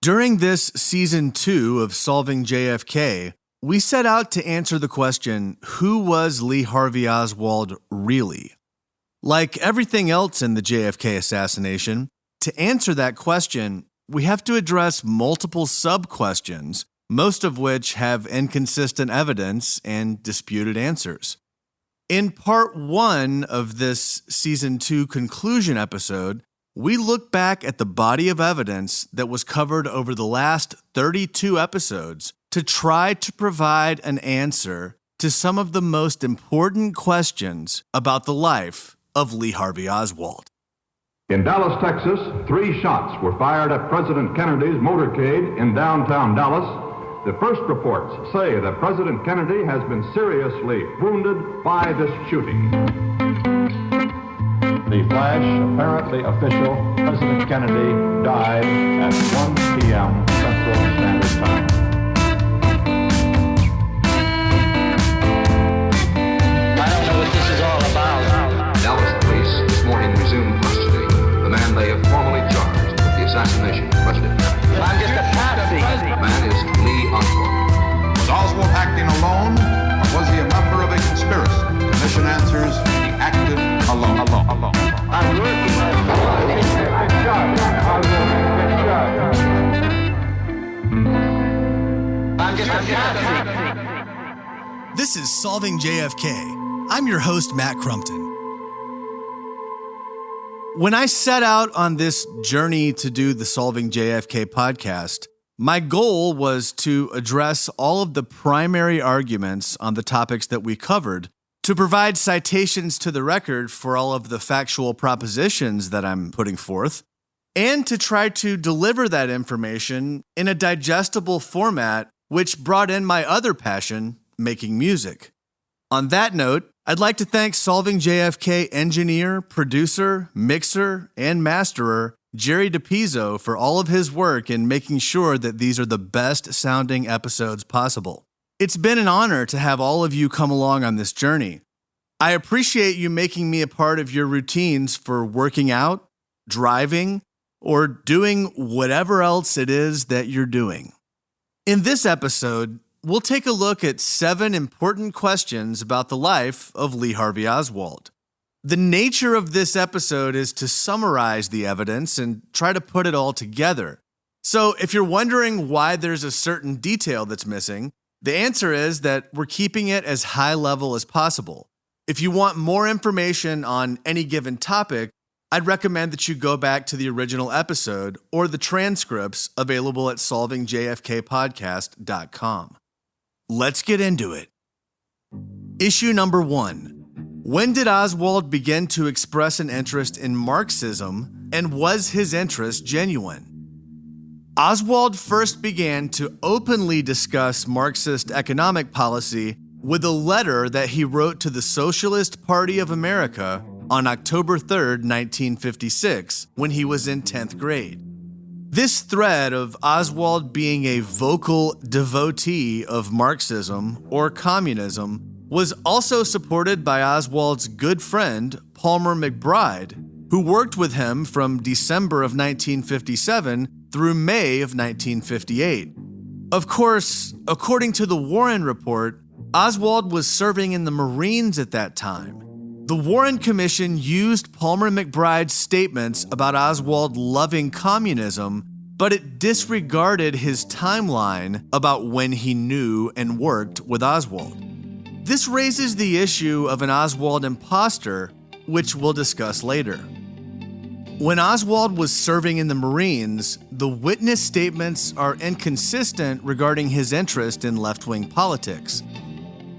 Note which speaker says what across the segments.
Speaker 1: During this Season 2 of Solving JFK, we set out to answer the question, who was Lee Harvey Oswald really? Like everything else in the JFK assassination, to answer that question, we have to address multiple sub-questions, most of which have inconsistent evidence and disputed answers. In Part 1 of this Season 2 conclusion episode, we look back at the body of evidence that was covered over the last 32 episodes to try to provide an answer to some of the most important questions about the life of Lee Harvey Oswald.
Speaker 2: In Dallas, Texas, 3 shots were fired at President Kennedy's motorcade in downtown Dallas. The first reports say that President Kennedy has been seriously wounded by this shooting. The flash, apparently official, President Kennedy died at 1 p.m. Central Standard Time.
Speaker 3: I don't know what this is all about.
Speaker 4: Dallas police this morning resumed custody the man they have formally charged with the assassination of President Kennedy.
Speaker 3: I'm just a patsy.
Speaker 4: The man is Lee Oswald.
Speaker 5: Was Oswald acting alone, or was he a member of a conspiracy? Commission answers, he acted alone.
Speaker 3: I'm working I'm just a patsy.
Speaker 1: This is Solving JFK. I'm your host, Matt Crumpton. When I set out on this journey to do the Solving JFK podcast, my goal was to address all of the primary arguments on the topics that we covered, to provide citations to the record for all of the factual propositions that I'm putting forth, and to try to deliver that information in a digestible format, which brought in my other passion, making music. On that note, I'd like to thank Solving JFK engineer, producer, mixer, and masterer, Jerry DePizzo, for all of his work in making sure that these are the best sounding episodes possible. It's been an honor to have all of you come along on this journey. I appreciate you making me a part of your routines for working out, driving, or doing whatever else it is that you're doing. In this episode, we'll take a look at 7 important questions about the life of Lee Harvey Oswald. The nature of this episode is to summarize the evidence and try to put it all together. So if you're wondering why there's a certain detail that's missing, the answer is that we're keeping it as high level as possible. If you want more information on any given topic, I'd recommend that you go back to the original episode or the transcripts available at solvingjfkpodcast.com. Let's get into it. Issue number 1. When did Oswald begin to express an interest in Marxism, and was his interest genuine? Oswald first began to openly discuss Marxist economic policy with a letter that he wrote to the Socialist Party of America on October 3, 1956, when he was in 10th grade. This thread of Oswald being a vocal devotee of Marxism or communism was also supported by Oswald's good friend, Palmer McBride, who worked with him from December of 1957 through May of 1958. Of course, according to the Warren Report, Oswald was serving in the Marines at that time. The Warren Commission used Palmer McBride's statements about Oswald loving communism, but it disregarded his timeline about when he knew and worked with Oswald. This raises the issue of an Oswald imposter, which we'll discuss later. When Oswald was serving in the Marines, the witness statements are inconsistent regarding his interest in left-wing politics.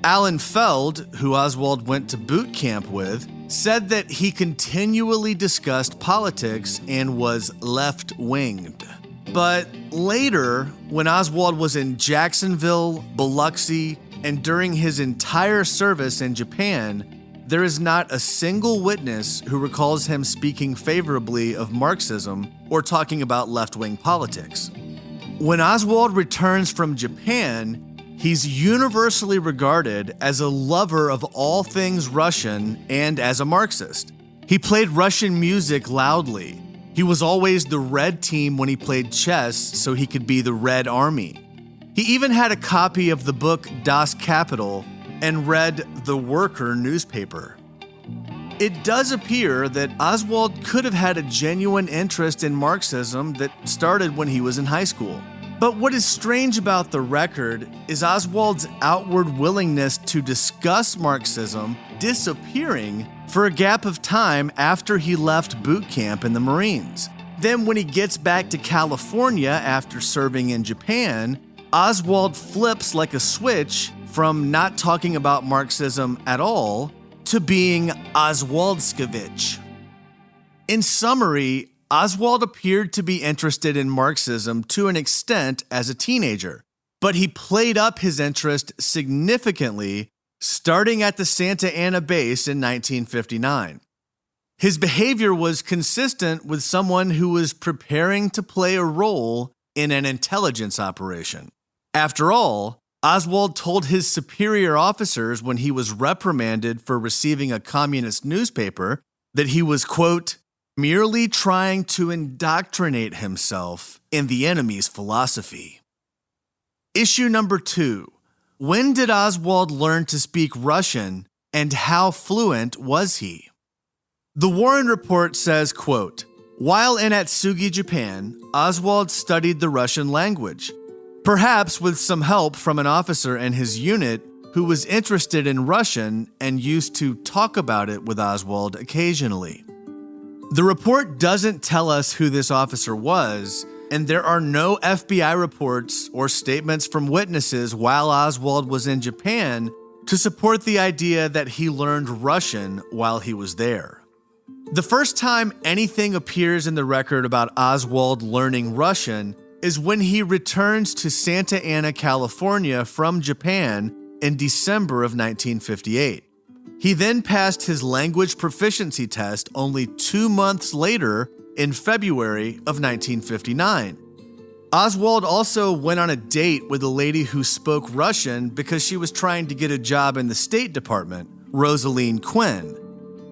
Speaker 1: Alan Feld, who Oswald went to boot camp with, said that he continually discussed politics and was left-winged. But later, when Oswald was in Jacksonville, Biloxi, and during his entire service in Japan, there is not a single witness who recalls him speaking favorably of Marxism or talking about left-wing politics. When Oswald returns from Japan, he's universally regarded as a lover of all things Russian and as a Marxist. He played Russian music loudly, He was always the red team when he played chess, so he could be the Red Army. He even had a copy of the book Das Kapital and read the Worker newspaper. It does appear that Oswald could have had a genuine interest in Marxism that started when he was in high school. But what is strange about the record is Oswald's outward willingness to discuss Marxism disappearing for a gap of time after he left boot camp in the Marines. Then when he gets back to California after serving in Japan, Oswald flips like a switch from not talking about Marxism at all to being Oswaldskevich. In summary, Oswald appeared to be interested in Marxism to an extent as a teenager, but he played up his interest significantly starting at the Santa Ana base in 1959. His behavior was consistent with someone who was preparing to play a role in an intelligence operation. After all, Oswald told his superior officers when he was reprimanded for receiving a communist newspaper that he was, quote, merely trying to indoctrinate himself in the enemy's philosophy. Issue number 2. When did Oswald learn to speak Russian, and how fluent was he? The Warren Report says, quote, while in Atsugi, Japan, Oswald studied the Russian language, perhaps with some help from an officer in his unit who was interested in Russian and used to talk about it with Oswald occasionally. The report doesn't tell us who this officer was, and there are no FBI reports or statements from witnesses while Oswald was in Japan to support the idea that he learned Russian while he was there. The first time anything appears in the record about Oswald learning Russian is when he returns to Santa Ana, California from Japan in December of 1958. He then passed his language proficiency test only 2 months later in February of 1959. Oswald also went on a date with a lady who spoke Russian because she was trying to get a job in the State Department, Rosaline Quinn.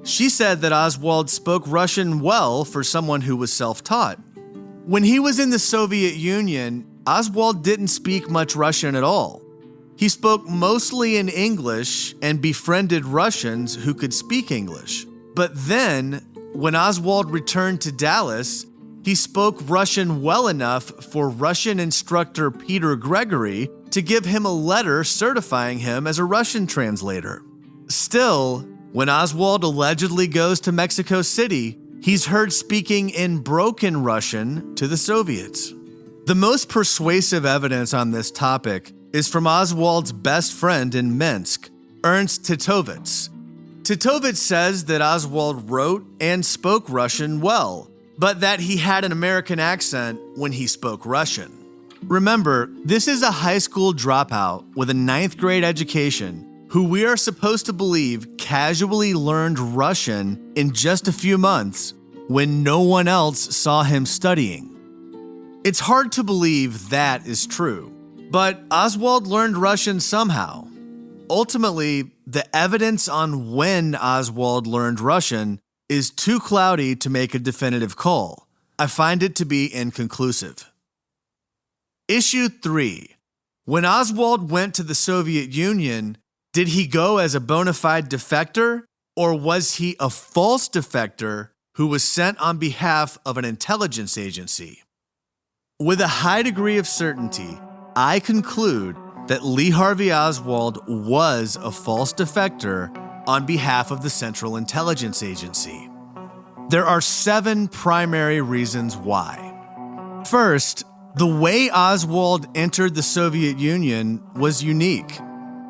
Speaker 1: She said that Oswald spoke Russian well for someone who was self-taught. When he was in the Soviet Union, Oswald didn't speak much Russian at all. He spoke mostly in English and befriended Russians who could speak English. But then, when Oswald returned to Dallas, he spoke Russian well enough for Russian instructor Peter Gregory to give him a letter certifying him as a Russian translator. Still, when Oswald allegedly goes to Mexico City, he's heard speaking in broken Russian to the Soviets. The most persuasive evidence on this topic is from Oswald's best friend in Minsk, Ernst Titovitz. Titovitz says that Oswald wrote and spoke Russian well, but that he had an American accent when he spoke Russian. Remember, this is a high school dropout with a 9th grade education who we are supposed to believe casually learned Russian in just a few months when no one else saw him studying. It's hard to believe that is true, but Oswald learned Russian somehow. Ultimately, the evidence on when Oswald learned Russian is too cloudy to make a definitive call. I find it to be inconclusive. Issue 3. When Oswald went to the Soviet Union, did he go as a bona fide defector, or was he a false defector who was sent on behalf of an intelligence agency? With a high degree of certainty, I conclude that Lee Harvey Oswald was a false defector on behalf of the Central Intelligence Agency. There are 7 primary reasons why. First, the way Oswald entered the Soviet Union was unique.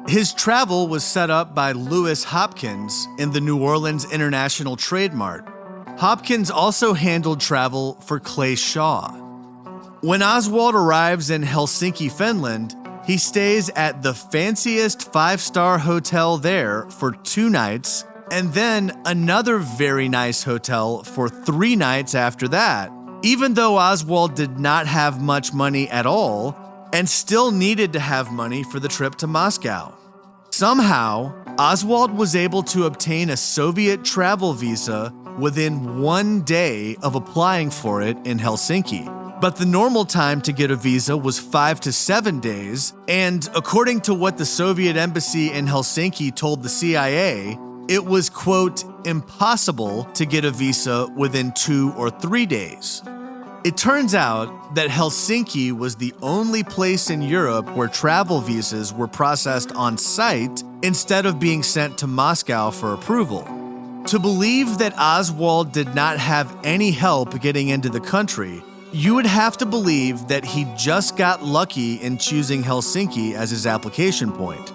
Speaker 1: His travel was set up by Louis Hopkins in the New Orleans International Trade Mart. Hopkins also handled travel for Clay Shaw. When Oswald arrives in Helsinki, Finland, he stays at the fanciest 5-star hotel there for 2 nights, and then another very nice hotel for 3 nights after that, even though Oswald did not have much money at all and still needed to have money for the trip to Moscow. Somehow, Oswald was able to obtain a Soviet travel visa within 1 day of applying for it in Helsinki. But the normal time to get a visa was 5 to 7 days, and according to what the Soviet embassy in Helsinki told the CIA, it was, quote, impossible to get a visa within 2 or 3 days. It turns out that Helsinki was the only place in Europe where travel visas were processed on site instead of being sent to Moscow for approval. To believe that Oswald did not have any help getting into the country, you would have to believe that he just got lucky in choosing Helsinki as his application point.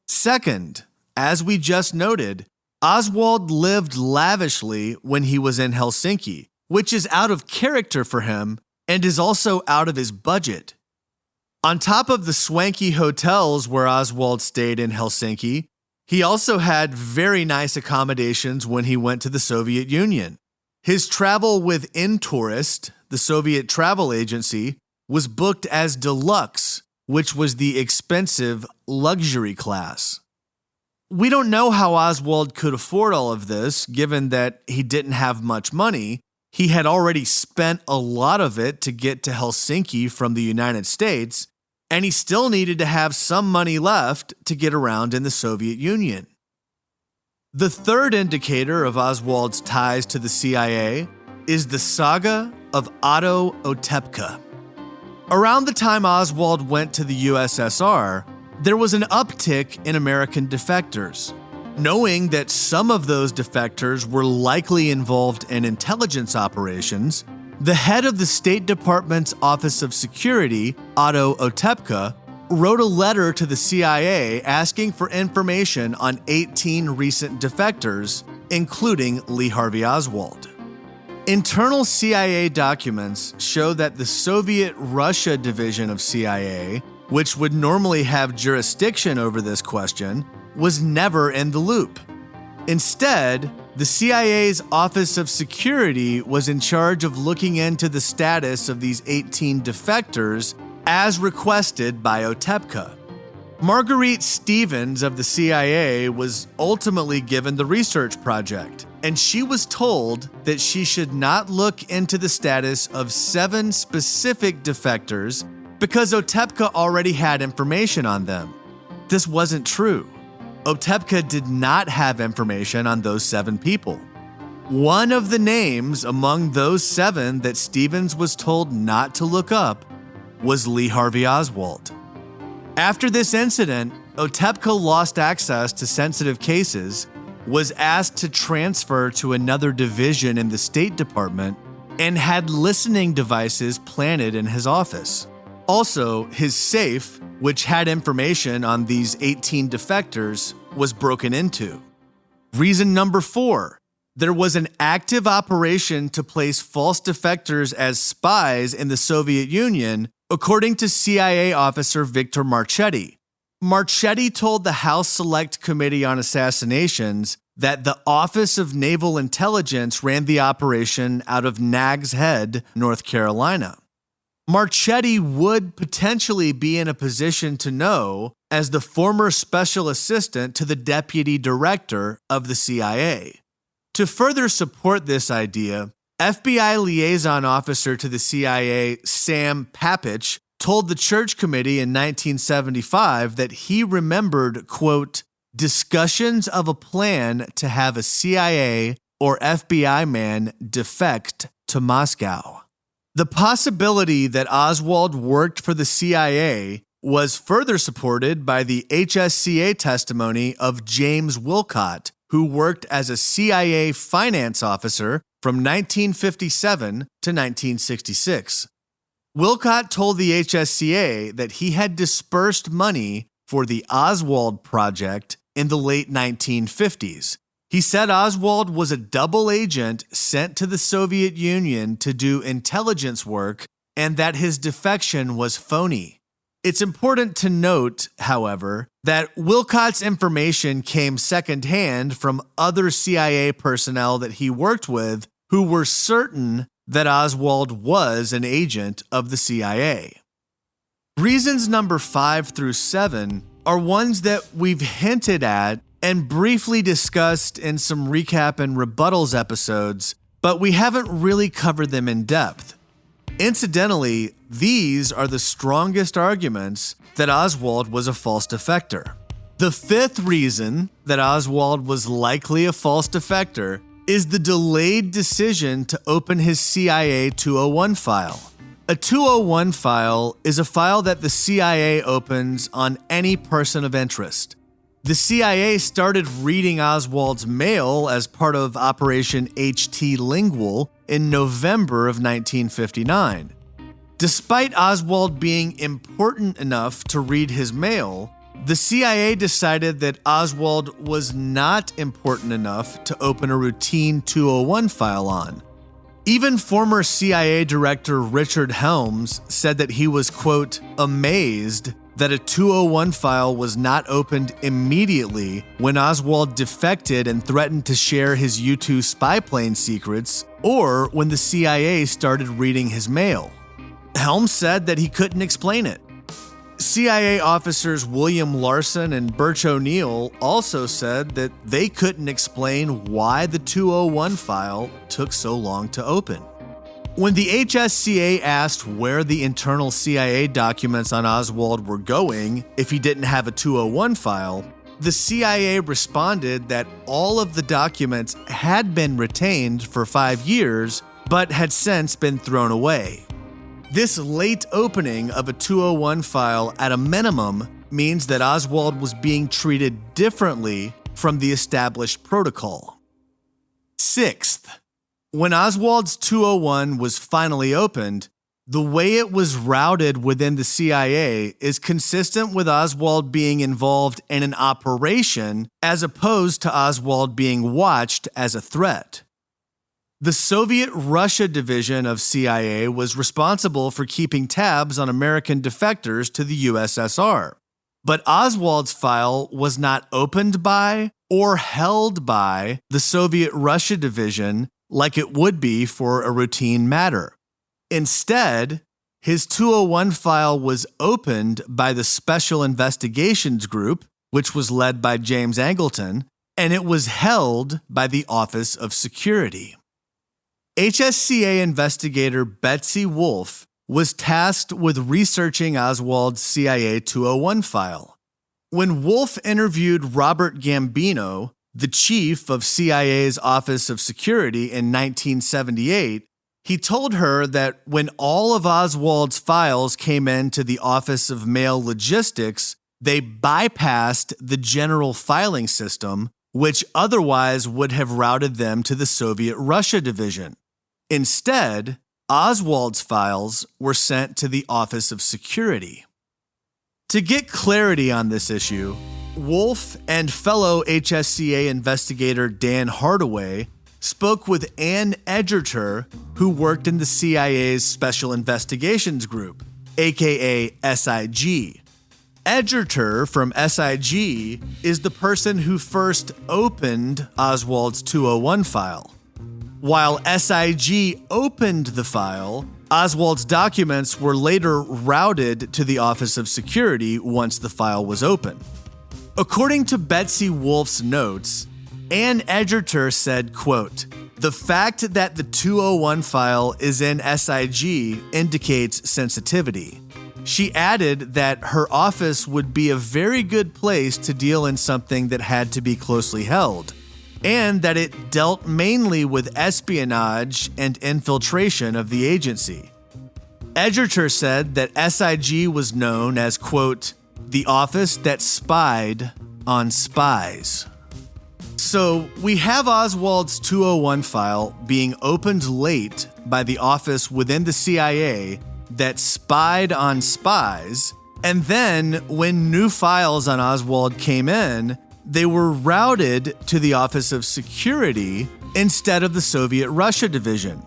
Speaker 1: Second, as we just noted, Oswald lived lavishly when he was in Helsinki, which is out of character for him and is also out of his budget. On top of the swanky hotels where Oswald stayed in Helsinki, he also had very nice accommodations when he went to the Soviet Union. His travel with Intourist, the Soviet travel agency, was booked as deluxe, which was the expensive luxury class. We don't know how Oswald could afford all of this, given that he didn't have much money. He had already spent a lot of it to get to Helsinki from the United States, and he still needed to have some money left to get around in the Soviet Union. The third indicator of Oswald's ties to the CIA is the saga of Otto Otepka. Around the time Oswald went to the USSR, there was an uptick in American defectors. Knowing that some of those defectors were likely involved in intelligence operations, the head of the State Department's Office of Security, Otto Otepka, wrote a letter to the CIA asking for information on 18 recent defectors, including Lee Harvey Oswald. Internal CIA documents show that the Soviet Russia division of CIA, which would normally have jurisdiction over this question, was never in the loop. Instead, the CIA's Office of Security was in charge of looking into the status of these 18 defectors as requested by Otepka. Marguerite Stevens of the CIA was ultimately given the research project, and she was told that she should not look into the status of 7 specific defectors because Otepka already had information on them. This wasn't true. Otepka did not have information on those 7 people. One of the names among those 7 that Stevens was told not to look up was Lee Harvey Oswald. After this incident, Otepka lost access to sensitive cases, was asked to transfer to another division in the State Department, and had listening devices planted in his office. Also, his safe, which had information on these 18 defectors, was broken into. Reason number 4, there was an active operation to place false defectors as spies in the Soviet Union, according to CIA officer Victor Marchetti. Marchetti told the House Select Committee on Assassinations that the Office of Naval Intelligence ran the operation out of Nags Head, North Carolina. Marchetti would potentially be in a position to know as the former special assistant to the deputy director of the CIA. To further support this idea, FBI liaison officer to the CIA, Sam Papich, told the Church Committee in 1975 that he remembered, quote, discussions of a plan to have a CIA or FBI man defect to Moscow. The possibility that Oswald worked for the CIA was further supported by the HSCA testimony of James Wilcott, who worked as a CIA finance officer from 1957 to 1966. Wilcott told the HSCA that he had dispersed money for the Oswald Project in the late 1950s. He said Oswald was a double agent sent to the Soviet Union to do intelligence work and that his defection was phony. It's important to note, however, that Wilcott's information came secondhand from other CIA personnel that he worked with who were certain that Oswald was an agent of the CIA. Reasons number 5 through 7 are ones that we've hinted at and briefly discussed in some recap and rebuttals episodes, but we haven't really covered them in depth. Incidentally, these are the strongest arguments that Oswald was a false defector. The fifth reason that Oswald was likely a false defector is the delayed decision to open his CIA 201 file. A 201 file is a file that the CIA opens on any person of interest. The CIA started reading Oswald's mail as part of Operation HT Lingual in November of 1959. Despite Oswald being important enough to read his mail, the CIA decided that Oswald was not important enough to open a routine 201 file on. Even former CIA Director Richard Helms said that he was, quote, amazed that a 201 file was not opened immediately when Oswald defected and threatened to share his U-2 spy plane secrets, or when the CIA started reading his mail. Helms said that he couldn't explain it. CIA officers William Larson and Birch O'Neill also said that they couldn't explain why the 201 file took so long to open. When the HSCA asked where the internal CIA documents on Oswald were going if he didn't have a 201 file, the CIA responded that all of the documents had been retained for 5 years, but had since been thrown away. This late opening of a 201 file at a minimum means that Oswald was being treated differently from the established protocol. Sixth, when Oswald's 201 was finally opened, the way it was routed within the CIA is consistent with Oswald being involved in an operation as opposed to Oswald being watched as a threat. The Soviet Russia division of CIA was responsible for keeping tabs on American defectors to the USSR. But Oswald's file was not opened by or held by the Soviet Russia division like it would be for a routine matter. Instead, his 201 file was opened by the Special Investigations Group, which was led by James Angleton, and it was held by the Office of Security. HSCA investigator Betsy Wolfe was tasked with researching Oswald's CIA 201 file. When Wolfe interviewed Robert Gambino, the chief of CIA's Office of Security in 1978, he told her that when all of Oswald's files came into the Office of Mail Logistics, they bypassed the general filing system, which otherwise would have routed them to the Soviet Russia division. Instead, Oswald's files were sent to the Office of Security. To get clarity on this issue, Wolfe and fellow HSCA investigator Dan Hardaway spoke with Ann Edgerter, who worked in the CIA's Special Investigations Group, aka SIG. Edgerter from SIG is the person who first opened Oswald's 201 file. While SIG opened the file, Oswald's documents were later routed to the Office of Security once the file was open. According to Betsy Wolfe's notes, Ann Edgerter said, quote, "The fact that the 201 file is in SIG indicates sensitivity." She added that her office would be a very good place to deal in something that had to be closely held, and that it dealt mainly with espionage and infiltration of the agency. Edgerter said that SIG was known as, quote, "the office that spied on spies." So we have Oswald's 201 file being opened late by the office within the CIA that spied on spies, and then when new files on Oswald came in, they were routed to the Office of Security instead of the Soviet Russia division.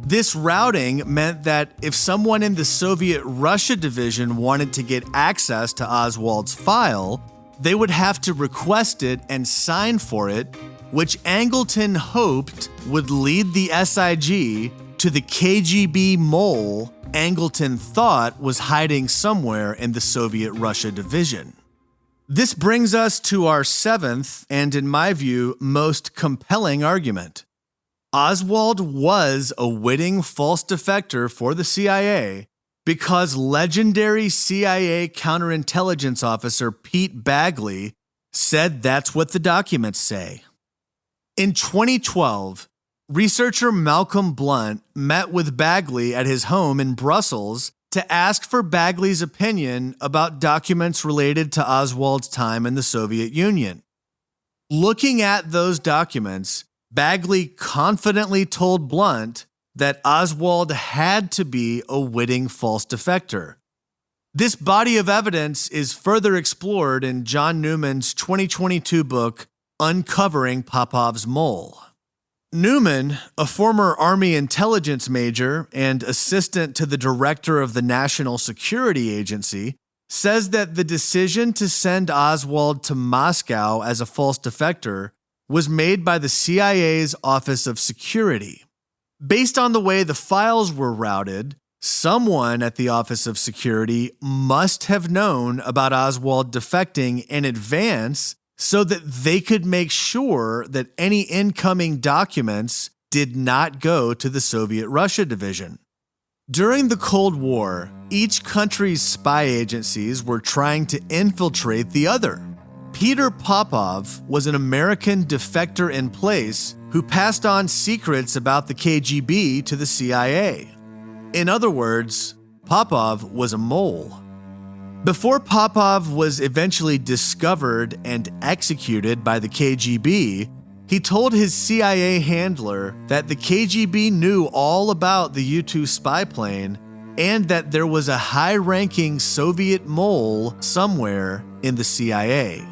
Speaker 1: This routing meant that if someone in the Soviet Russia division wanted to get access to Oswald's file, they would have to request it and sign for it, which Angleton hoped would lead the SIG to the KGB mole Angleton thought was hiding somewhere in the Soviet Russia division. This brings us to our seventh, and in my view, most compelling argument. Oswald was a witting false defector for the CIA because legendary CIA counterintelligence officer Pete Bagley said that's what the documents say. In 2012, researcher Malcolm Blunt met with Bagley at his home in Brussels to ask for Bagley's opinion about documents related to Oswald's time in the Soviet Union. Looking at those documents, Bagley confidently told Blunt that Oswald had to be a witting false defector. This body of evidence is further explored in John Newman's 2022 book, Uncovering Popov's Mole. Newman, a former Army intelligence major and assistant to the director of the National Security Agency, says that the decision to send Oswald to Moscow as a false defector was made by the CIA's Office of Security. Based on the way the files were routed, someone at the Office of Security must have known about Oswald defecting in advance so that they could make sure that any incoming documents did not go to the Soviet Russia division. During the Cold War, each country's spy agencies were trying to infiltrate the other. Peter Popov was an American defector in place who passed on secrets about the KGB to the CIA. In other words, Popov was a mole. Before Popov was eventually discovered and executed by the KGB, he told his CIA handler that the KGB knew all about the U-2 spy plane and that there was a high-ranking Soviet mole somewhere in the CIA.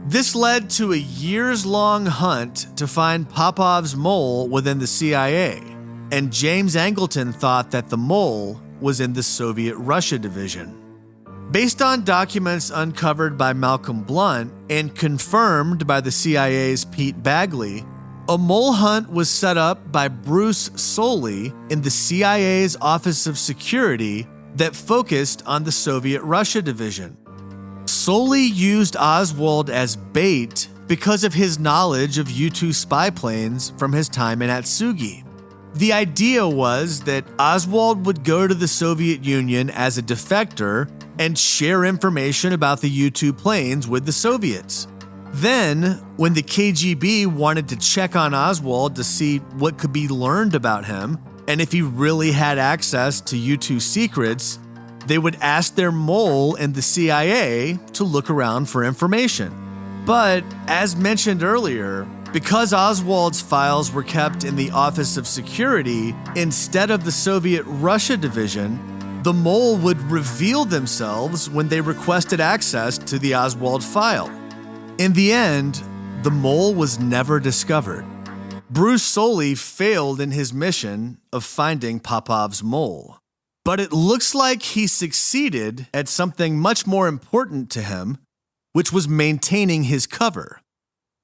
Speaker 1: This led to a years-long hunt to find Popov's mole within the CIA, and James Angleton thought that the mole was in the Soviet Russia division. Based on documents uncovered by Malcolm Blunt and confirmed by the CIA's Pete Bagley, a mole hunt was set up by Bruce Soley in the CIA's Office of Security that focused on the Soviet Russia division. Soley used Oswald as bait because of his knowledge of U-2 spy planes from his time in Atsugi. The idea was that Oswald would go to the Soviet Union as a defector and share information about the U-2 planes with the Soviets. Then, when the KGB wanted to check on Oswald to see what could be learned about him and if he really had access to U-2 secrets, they would ask their mole in the CIA to look around for information. But, as mentioned earlier, because Oswald's files were kept in the Office of Security instead of the Soviet Russia division, the mole would reveal themselves when they requested access to the Oswald file. In the end, the mole was never discovered. Bruce Soley failed in his mission of finding Popov's mole. But it looks like he succeeded at something much more important to him, which was maintaining his cover.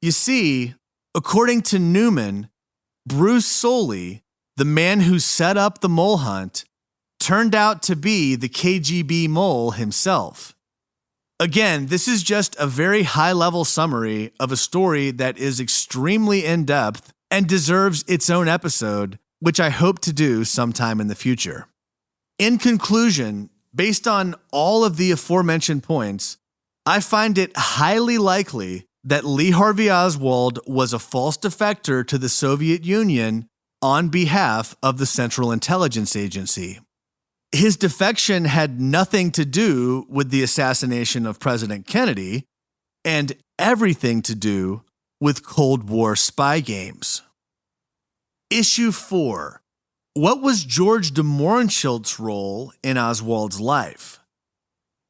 Speaker 1: You see, according to Newman, Bruce Soley, the man who set up the mole hunt, turned out to be the KGB mole himself. Again, this is just a very high-level summary of a story that is extremely in-depth and deserves its own episode, which I hope to do sometime in the future. In conclusion, based on all of the aforementioned points, I find it highly likely that Lee Harvey Oswald was a false defector to the Soviet Union on behalf of the Central Intelligence Agency. His defection had nothing to do with the assassination of President Kennedy and everything to do with Cold War spy games. Issue 4. What was George de Mohrenschildt's role in Oswald's life?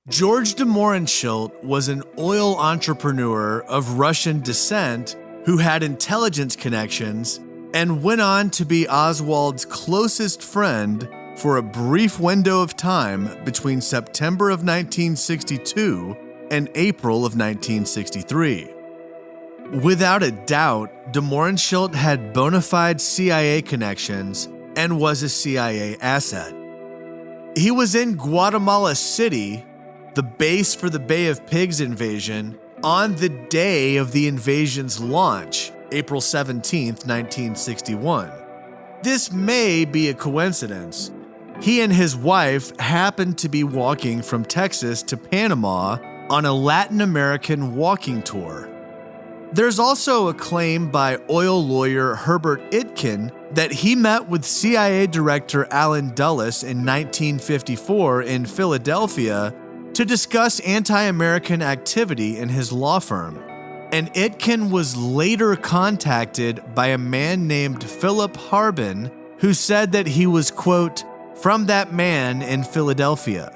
Speaker 1: George de Mohrenschildt was an oil entrepreneur of Russian descent who had intelligence connections and went on to be Oswald's closest friend for a brief window of time between September of 1962 and April of 1963. Without a doubt, de Mohrenschildt had bona fide CIA connections and was a CIA asset. He was in Guatemala City the base for the Bay of Pigs invasion, on the day of the invasion's launch, April 17, 1961. This may be a coincidence. He and his wife happened to be walking from Texas to Panama on a Latin American walking tour. There's also a claim by oil lawyer Herbert Itkin that he met with CIA Director Allen Dulles in 1954 in Philadelphia to discuss anti-American activity in his law firm. And Itkin was later contacted by a man named Philip Harbin, who said that he was, quote, from that man in Philadelphia.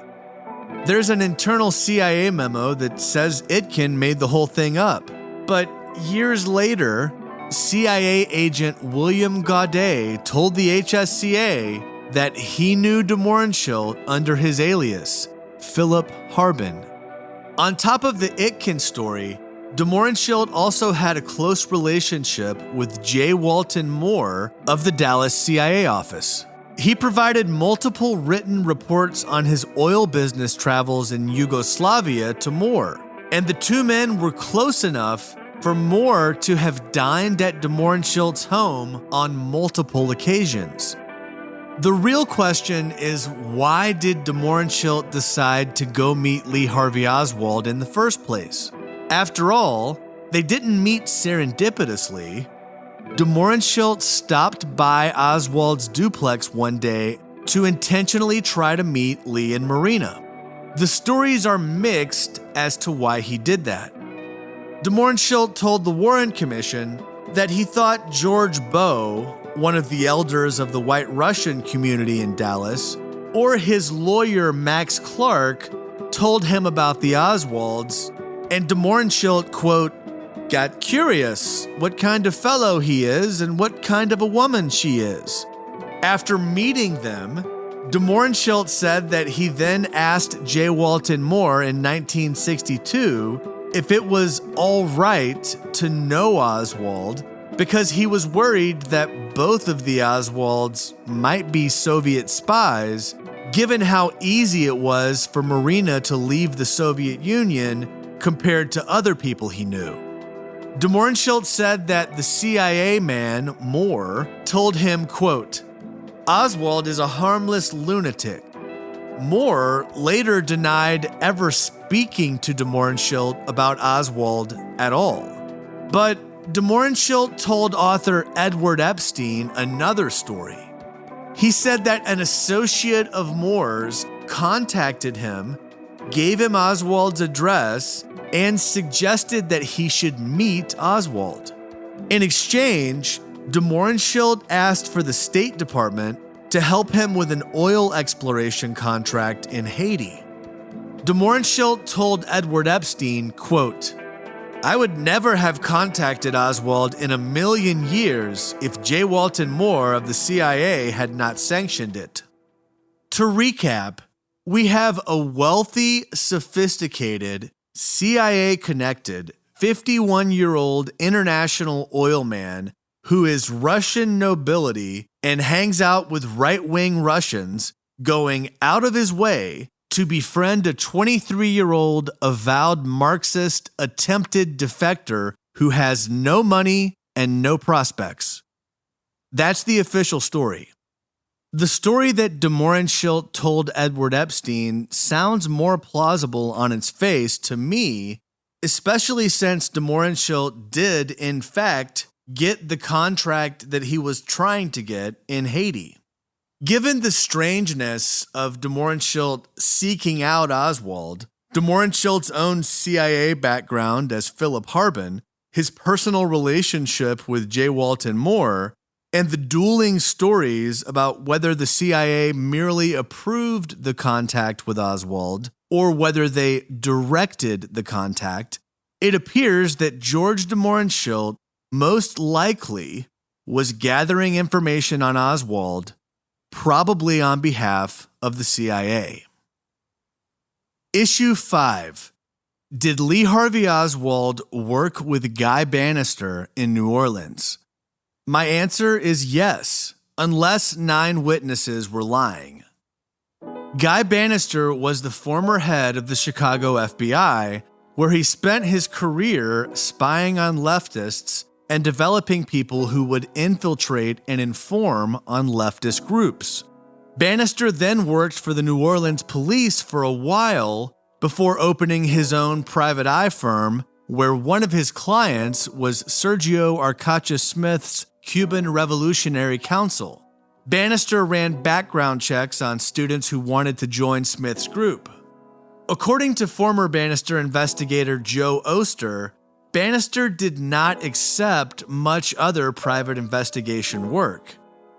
Speaker 1: There's an internal CIA memo that says Itkin made the whole thing up. But years later, CIA agent William Gaudet told the HSCA that he knew de Mohrenschildt under his alias, Philip Harbin. On top of the Itkin story, de Mohrenschildt also had a close relationship with J. Walton Moore of the Dallas CIA office. He provided multiple written reports on his oil business travels in Yugoslavia to Moore, and the two men were close enough for Moore to have dined at de Mohrenschildt's home on multiple occasions. The real question is, why did de Mohrenschildt decide to go meet Lee Harvey Oswald in the first place? After all, they didn't meet serendipitously. De Mohrenschildt stopped by Oswald's duplex one day to intentionally try to meet Lee and Marina. The stories are mixed as to why he did that. De Mohrenschildt told the Warren Commission that he thought George Beau, one of the elders of the White Russian community in Dallas, or his lawyer Max Clark told him about the Oswalds, and de Mohrenschildt, quote, got curious what kind of fellow he is and what kind of a woman she is. After meeting them, de Mohrenschildt said that he then asked J. Walton Moore in 1962 if it was all right to know Oswald because he was worried that both of the Oswalds might be Soviet spies, given how easy it was for Marina to leave the Soviet Union compared to other people he knew. De Mohrenschildt said that the CIA man, Moore, told him, quote, Oswald is a harmless lunatic. Moore later denied ever speaking to de Mohrenschildt about Oswald at all. But de Mohrenschildt told author Edward Epstein another story. He said that an associate of Moore's contacted him, gave him Oswald's address, and suggested that he should meet Oswald. In exchange, de Mohrenschildt asked for the State Department to help him with an oil exploration contract in Haiti. De Mohrenschildt told Edward Epstein, quote, I would never have contacted Oswald in a million years if J. Walton Moore of the CIA had not sanctioned it. To recap, we have a wealthy, sophisticated, CIA-connected, 51-year-old international oil man who is Russian nobility and hangs out with right-wing Russians, going out of his way to befriend a 23-year-old avowed Marxist attempted defector who has no money and no prospects. That's the official story. The story that de Mohrenschildt told Edward Epstein sounds more plausible on its face to me, especially since de Mohrenschildt did, in fact, get the contract that he was trying to get in Haiti. Given the strangeness of de Mohrenschildt seeking out Oswald, de Mohrenschildt's own CIA background as Philip Harbin, his personal relationship with J. Walton Moore, and the dueling stories about whether the CIA merely approved the contact with Oswald or whether they directed the contact, it appears that George de Mohrenschildt most likely was gathering information on Oswald, probably on behalf of the CIA. Issue 5. Did Lee Harvey Oswald work with Guy Banister in New Orleans? My answer is yes, unless 9 witnesses were lying. Guy Banister was the former head of the Chicago FBI, where he spent his career spying on leftists and developing people who would infiltrate and inform on leftist groups. Banister then worked for the New Orleans police for a while before opening his own private eye firm, where one of his clients was Sergio Arcacha Smith's Cuban Revolutionary Council. Banister ran background checks on students who wanted to join Smith's group. According to former Banister investigator Joe Oster, Banister did not accept much other private investigation work.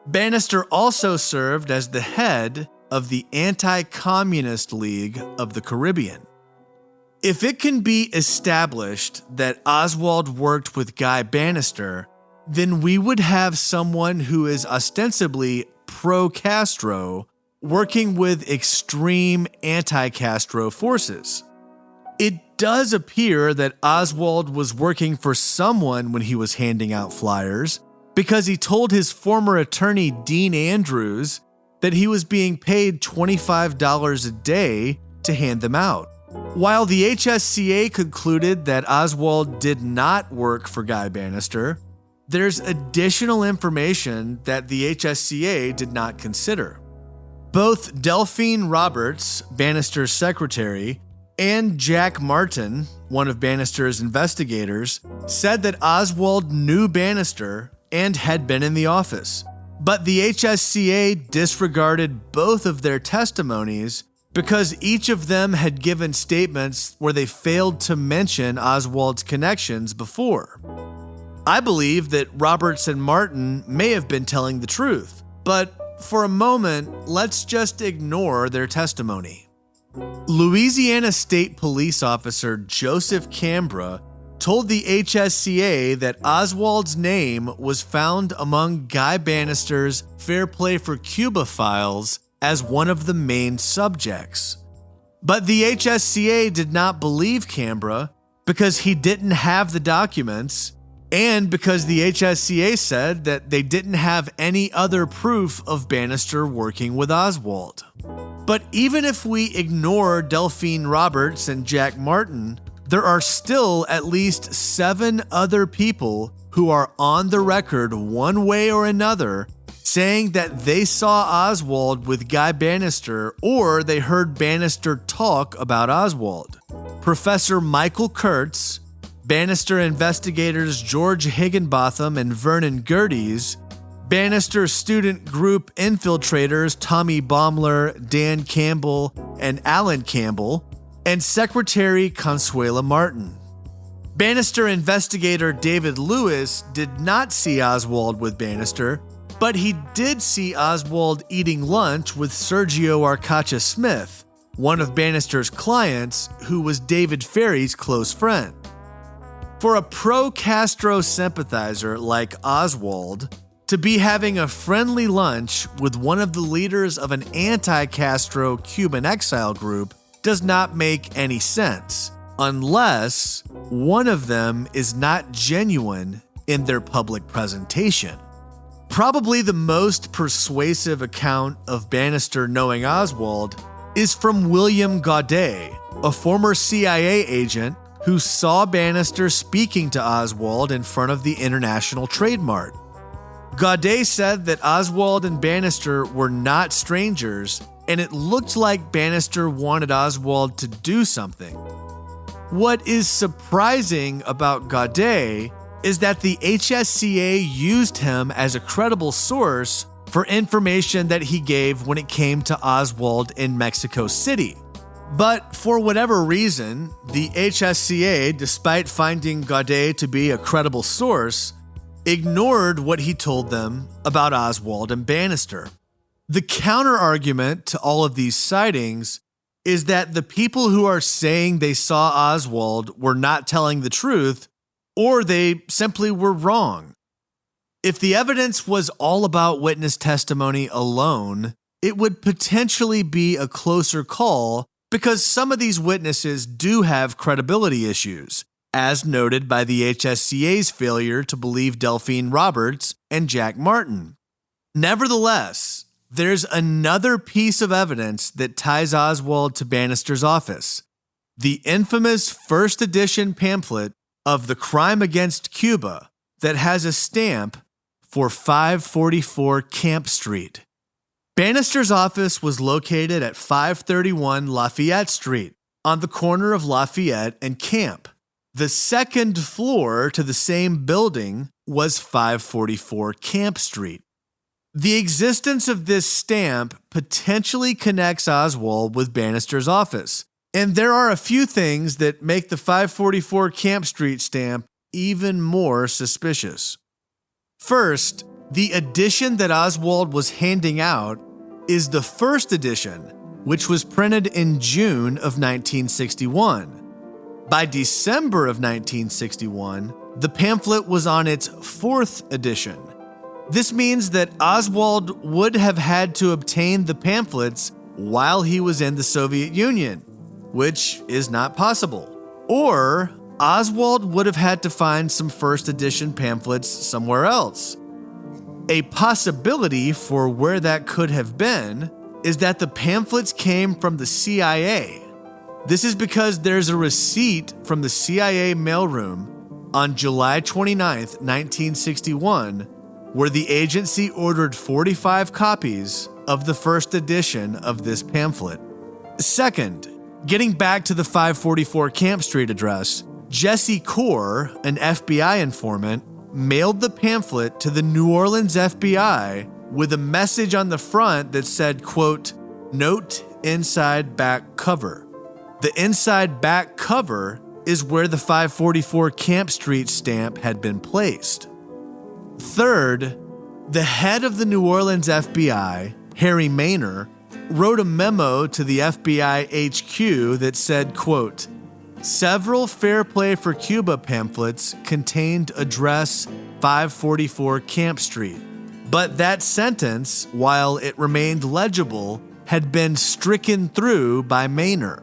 Speaker 1: Banister also served as the head of the Anti-Communist League of the Caribbean. If it can be established that Oswald worked with Guy Banister, then we would have someone who is ostensibly pro-Castro working with extreme anti-Castro forces. It does appear that Oswald was working for someone when he was handing out flyers, because he told his former attorney Dean Andrews that he was being paid $25 a day to hand them out. While the HSCA concluded that Oswald did not work for Guy Banister, there's additional information that the HSCA did not consider. Both Delphine Roberts, Banister's secretary, and Jack Martin, one of Banister's investigators, said that Oswald knew Banister and had been in the office. But the HSCA disregarded both of their testimonies because each of them had given statements where they failed to mention Oswald's connections before. I believe that Roberts and Martin may have been telling the truth, but for a moment, let's just ignore their testimony. Louisiana State Police Officer Joseph Cambra told the HSCA that Oswald's name was found among Guy Banister's Fair Play for Cuba files as one of the main subjects. But the HSCA did not believe Cambra because he didn't have the documents, and because the HSCA said that they didn't have any other proof of Banister working with Oswald. But even if we ignore Delphine Roberts and Jack Martin, there are still at least 7 other people who are on the record one way or another saying that they saw Oswald with Guy Banister or they heard Banister talk about Oswald. Professor Michael Kurtz, Banister investigators George Higginbotham and Vernon Gerdes, Banister student group infiltrators Tommy Baumler, Dan Campbell, and Alan Campbell, and Secretary Consuela Martin. Banister investigator David Lewis did not see Oswald with Banister, but he did see Oswald eating lunch with Sergio Arcacha Smith, one of Banister's clients who was David Ferrie's close friend. For a pro-Castro sympathizer like Oswald to be having a friendly lunch with one of the leaders of an anti-Castro Cuban exile group does not make any sense, unless one of them is not genuine in their public presentation. Probably the most persuasive account of Banister knowing Oswald is from William Gaudet, a former CIA agent who saw Banister speaking to Oswald in front of the International Trade Mart. Gaudet said that Oswald and Banister were not strangers, and it looked like Banister wanted Oswald to do something. What is surprising about Gaudet is that the HSCA used him as a credible source for information that he gave when it came to Oswald in Mexico City. But for whatever reason, the HSCA, despite finding Gaudet to be a credible source, ignored what he told them about Oswald and Banister. The counter-argument to all of these sightings is that the people who are saying they saw Oswald were not telling the truth, or they simply were wrong. If the evidence was all about witness testimony alone, it would potentially be a closer call because some of these witnesses do have credibility issues, as noted by the HSCA's failure to believe Delphine Roberts and Jack Martin. Nevertheless, there's another piece of evidence that ties Oswald to Banister's office: the infamous first edition pamphlet of The Crime Against Cuba that has a stamp for 544 Camp Street. Banister's office was located at 531 Lafayette Street, on the corner of Lafayette and Camp. The second floor to the same building was 544 Camp Street. The existence of this stamp potentially connects Oswald with Banister's office, and there are a few things that make the 544 Camp Street stamp even more suspicious. First, the edition that Oswald was handing out is the first edition, which was printed in June of 1961. By December of 1961, the pamphlet was on its fourth edition. This means that Oswald would have had to obtain the pamphlets while he was in the Soviet Union, which is not possible. Or Oswald would have had to find some first edition pamphlets somewhere else. A possibility for where that could have been is that the pamphlets came from the CIA. This is because there's a receipt from the CIA mailroom on July 29, 1961, where the agency ordered 45 copies of the first edition of this pamphlet. Second, getting back to the 544 Camp Street address, Jesse Core, an FBI informant, mailed the pamphlet to the New Orleans FBI with a message on the front that said, quote, "Note inside back cover." The inside back cover is where the 544 Camp Street stamp had been placed. Third, the head of the New Orleans FBI, Harry Maynor, wrote a memo to the FBI HQ that said, quote, "Several Fair Play for Cuba pamphlets contained address 544 Camp Street, but that sentence, while it remained legible, had been stricken through by Maynor."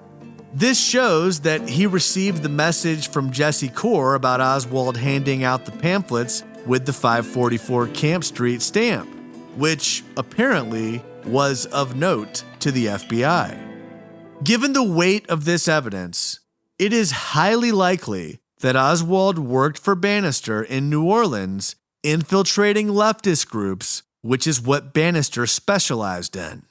Speaker 1: This shows that he received the message from Jesse Core about Oswald handing out the pamphlets with the 544 Camp Street stamp, which apparently was of note to the FBI. Given the weight of this evidence, it is highly likely that Oswald worked for Banister in New Orleans, infiltrating leftist groups, which is what Banister specialized in.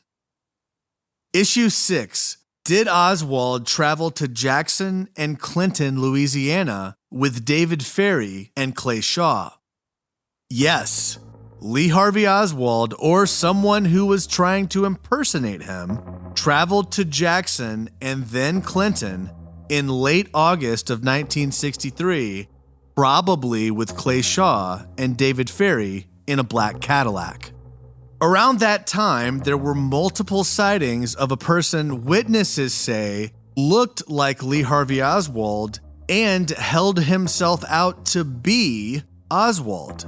Speaker 1: Issue 6. Did Oswald travel to Jackson and Clinton, Louisiana, with David Ferrie and Clay Shaw? Yes. Lee Harvey Oswald, or someone who was trying to impersonate him, traveled to Jackson and then Clinton in late August of 1963, probably with Clay Shaw and David Ferrie in a black Cadillac. Around that time, there were multiple sightings of a person witnesses say looked like Lee Harvey Oswald and held himself out to be Oswald.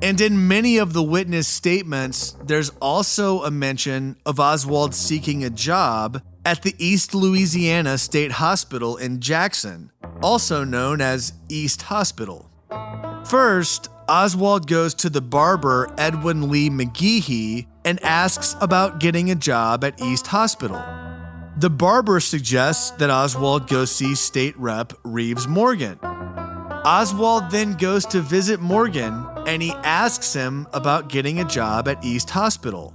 Speaker 1: And in many of the witness statements, there's also a mention of Oswald seeking a job at the East Louisiana State Hospital in Jackson, also known as East Hospital. First, Oswald goes to the barber Edwin Lee McGehee and asks about getting a job at East Hospital. The barber suggests that Oswald go see State Rep Reeves Morgan. Oswald then goes to visit Morgan and he asks him about getting a job at East Hospital.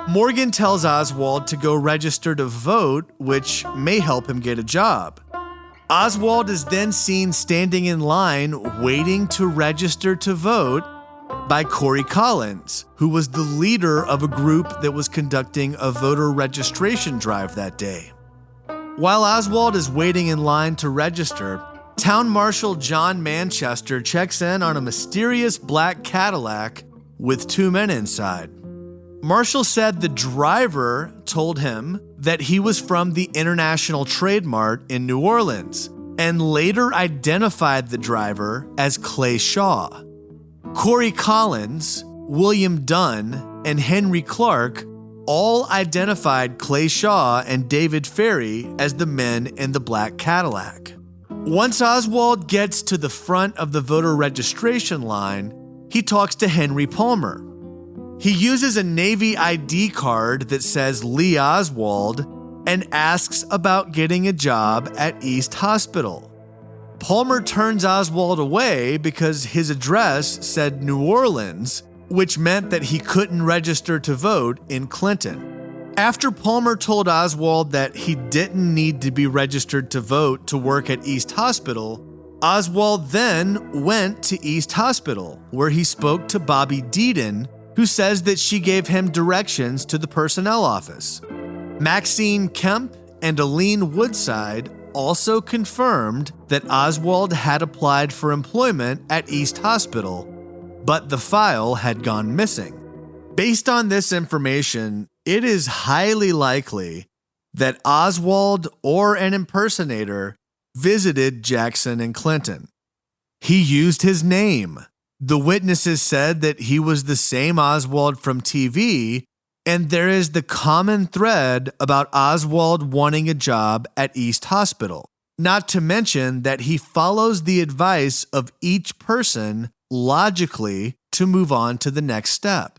Speaker 1: Morgan tells Oswald to go register to vote, which may help him get a job. Oswald is then seen standing in line waiting to register to vote by Corey Collins, who was the leader of a group that was conducting a voter registration drive that day. While Oswald is waiting in line to register, Town Marshal John Manchester checks in on a mysterious black Cadillac with two men inside. Marshall said the driver told him that he was from the International Trade Mart in New Orleans and later identified the driver as Clay Shaw. Corey Collins, William Dunn, and Henry Clark all identified Clay Shaw and David Ferrie as the men in the black Cadillac. Once Oswald gets to the front of the voter registration line, he talks to Henry Palmer. He uses a Navy ID card that says Lee Oswald and asks about getting a job at East Hospital. Palmer turns Oswald away because his address said New Orleans, which meant that he couldn't register to vote in Clinton. After Palmer told Oswald that he didn't need to be registered to vote to work at East Hospital, Oswald then went to East Hospital, where he spoke to Bobby Deedon, who says that she gave him directions to the personnel office. Maxine Kemp and Aline Woodside also confirmed that Oswald had applied for employment at East Hospital, but the file had gone missing. Based on this information, it is highly likely that Oswald or an impersonator visited Jackson and Clinton. He used his name. The witnesses said that he was the same Oswald from TV, and there is the common thread about Oswald wanting a job at East Hospital. Not to mention that he follows the advice of each person logically to move on to the next step.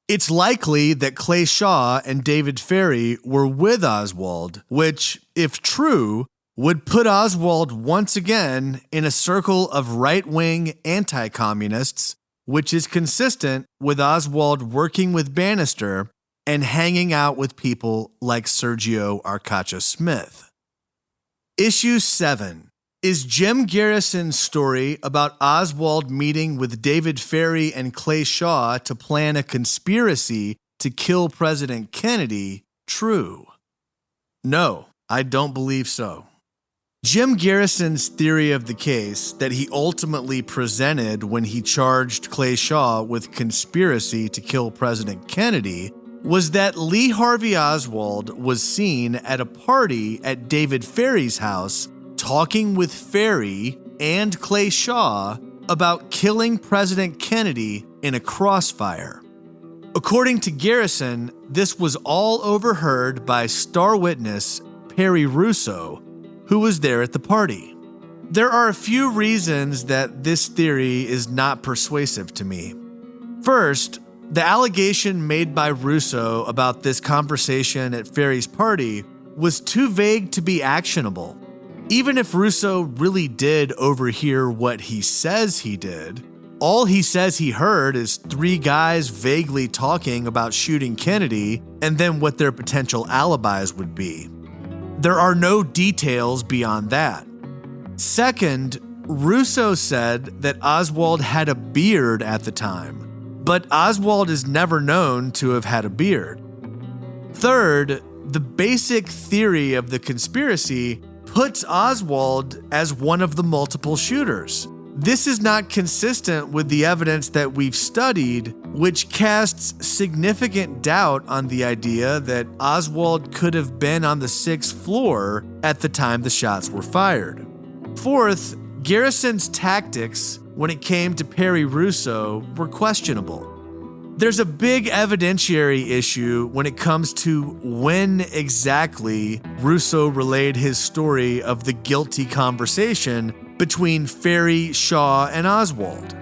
Speaker 1: It's likely that Clay Shaw and David Ferrie were with Oswald, which, if true, would put Oswald once again in a circle of right-wing anti-communists, which is consistent with Oswald working with Banister and hanging out with people like Sergio Arcacha Smith. Issue 7 is Jim Garrison's story about Oswald meeting with David Ferrie and Clay Shaw to plan a conspiracy to kill President Kennedy true? No, I don't believe so. Jim Garrison's theory of the case that he ultimately presented when he charged Clay Shaw with conspiracy to kill President Kennedy was that Lee Harvey Oswald was seen at a party at David Ferrie's house talking with Ferrie and Clay Shaw about killing President Kennedy in a crossfire. According to Garrison, this was all overheard by star witness Perry Russo, who was there at the party. There are a few reasons that this theory is not persuasive to me. First, the allegation made by Russo about this conversation at Ferrie's party was too vague to be actionable. Even if Russo really did overhear what he says he did, all he says he heard is 3 guys vaguely talking about shooting Kennedy and then what their potential alibis would be. There are no details beyond that. Second, Russo said that Oswald had a beard at the time, but Oswald is never known to have had a beard. Third, the basic theory of the conspiracy puts Oswald as one of the multiple shooters. This is not consistent with the evidence that we've studied, which casts significant doubt on the idea that Oswald could have been on the 6th floor at the time the shots were fired. Fourth, Garrison's tactics when it came to Perry Russo were questionable. There's a big evidentiary issue when it comes to when exactly Russo relayed his story of the guilty conversation between Ferrie, Shaw, and Oswald.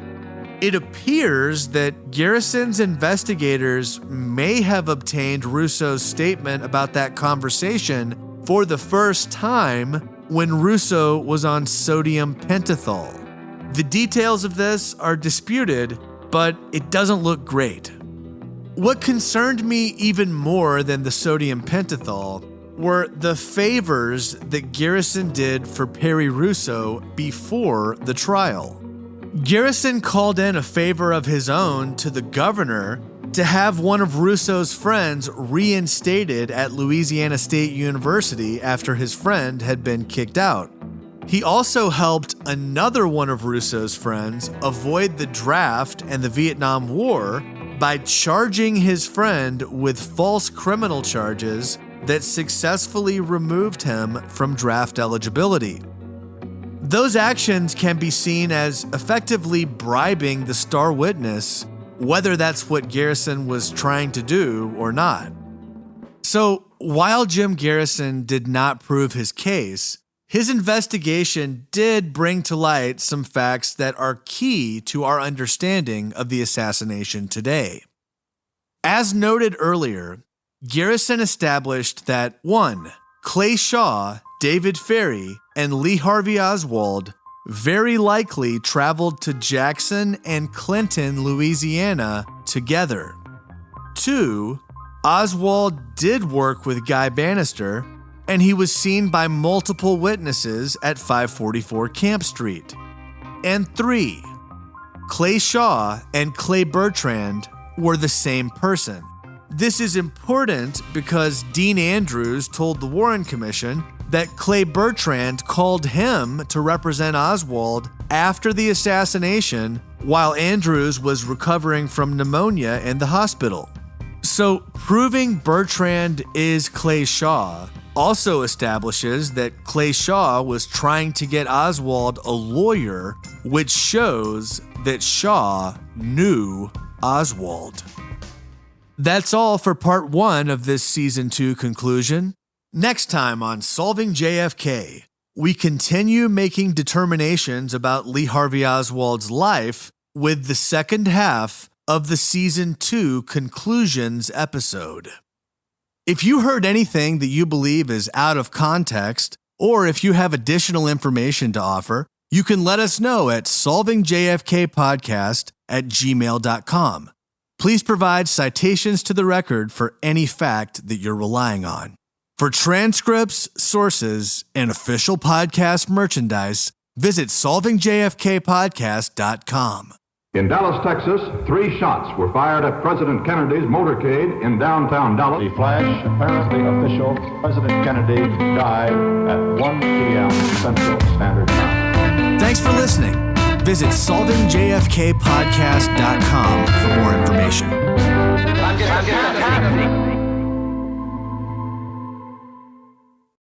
Speaker 1: It appears that Garrison's investigators may have obtained Russo's statement about that conversation for the first time when Russo was on sodium pentothal. The details of this are disputed, but it doesn't look great. What concerned me even more than the sodium pentothal were the favors that Garrison did for Perry Russo before the trial. Garrison called in a favor of his own to the governor to have one of Russo's friends reinstated at Louisiana State University after his friend had been kicked out. He also helped another one of Russo's friends avoid the draft and the Vietnam War by charging his friend with false criminal charges that successfully removed him from draft eligibility. Those actions can be seen as effectively bribing the star witness, whether that's what Garrison was trying to do or not. So, while Jim Garrison did not prove his case, his investigation did bring to light some facts that are key to our understanding of the assassination today. As noted earlier, Garrison established that 1. Clay Shaw, David Ferrie, and Lee Harvey Oswald very likely traveled to Jackson and Clinton, Louisiana together. 2. Oswald did work with Guy Banister, and he was seen by multiple witnesses at 544 Camp Street. And 3. Clay Shaw and Clay Bertrand were the same person. This is important because Dean Andrews told the Warren Commission that Clay Bertrand called him to represent Oswald after the assassination while Andrews was recovering from pneumonia in the hospital. So proving Bertrand is Clay Shaw also establishes that Clay Shaw was trying to get Oswald a lawyer, which shows that Shaw knew Oswald. That's all for part 1 of this season 2 conclusion. Next time on Solving JFK, we continue making determinations about Lee Harvey Oswald's life with the second half of the season 2 conclusions episode. If you heard anything that you believe is out of context, or if you have additional information to offer, you can let us know at solvingjfkpodcast@gmail.com. Please provide citations to the record for any fact that you're relying on. For transcripts, sources, and official podcast merchandise, visit solvingjfkpodcast.com.
Speaker 2: In Dallas, Texas, 3 shots were fired at President Kennedy's motorcade in downtown Dallas.
Speaker 6: The flash, apparently official. President Kennedy died at 1 p.m. Central Standard Time.
Speaker 1: Thanks for listening. Visit solvingjfkpodcast.com for more information.
Speaker 3: I'm getting